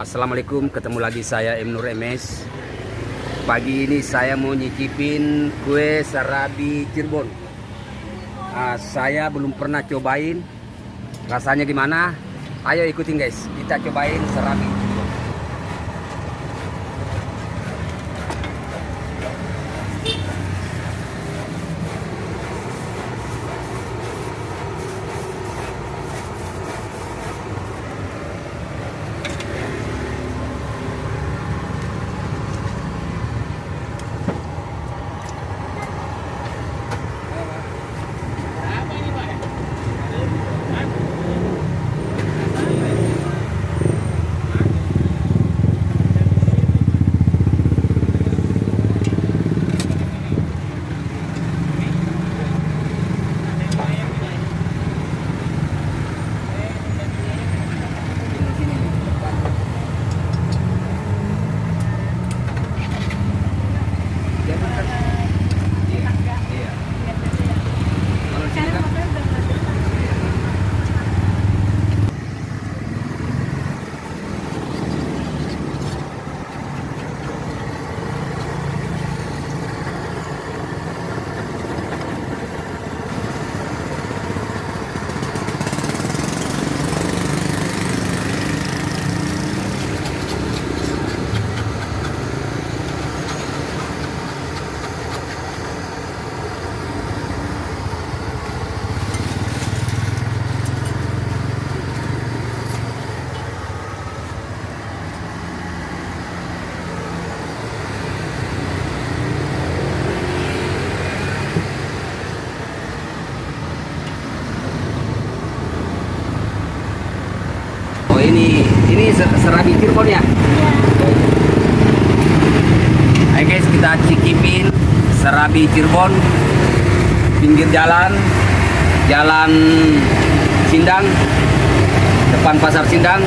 Assalamualaikum, ketemu lagi saya M. Nur MS. Pagi ini saya mau nyicipin kue serabi Cirebon. Saya belum pernah cobain, rasanya gimana? Ayo ikutin guys, kita cobain serabi. Oh ini serabi Cirebon ya? Ayo guys, kita cicipin serabi Cirebon, pinggir jalan Sindang, depan pasar Sindang.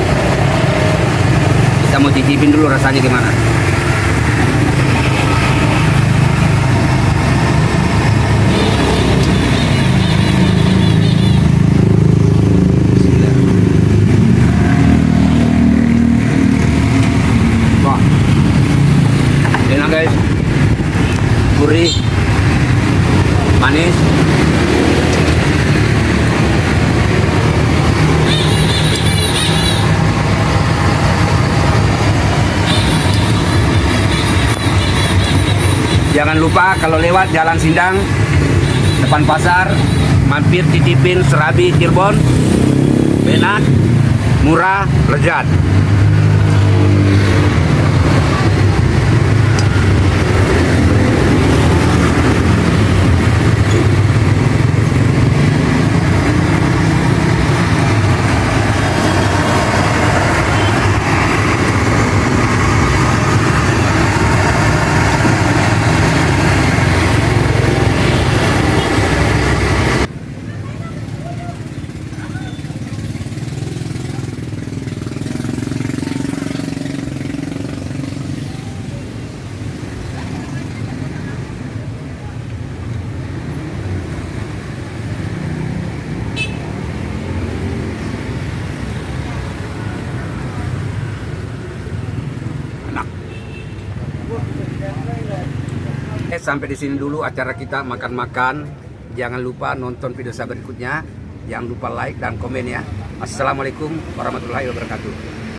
Kita mau cicipin dulu rasanya gimana. Enak guys, gurih, manis. Jangan lupa kalau lewat Jalan Sindang depan pasar, mampir cicipin serabi Cirebon. Enak, murah, lezat. Sampai di sini dulu acara kita makan-makan. Jangan lupa nonton video saya berikutnya. Jangan lupa like dan komen ya. Assalamualaikum warahmatullahi wabarakatuh.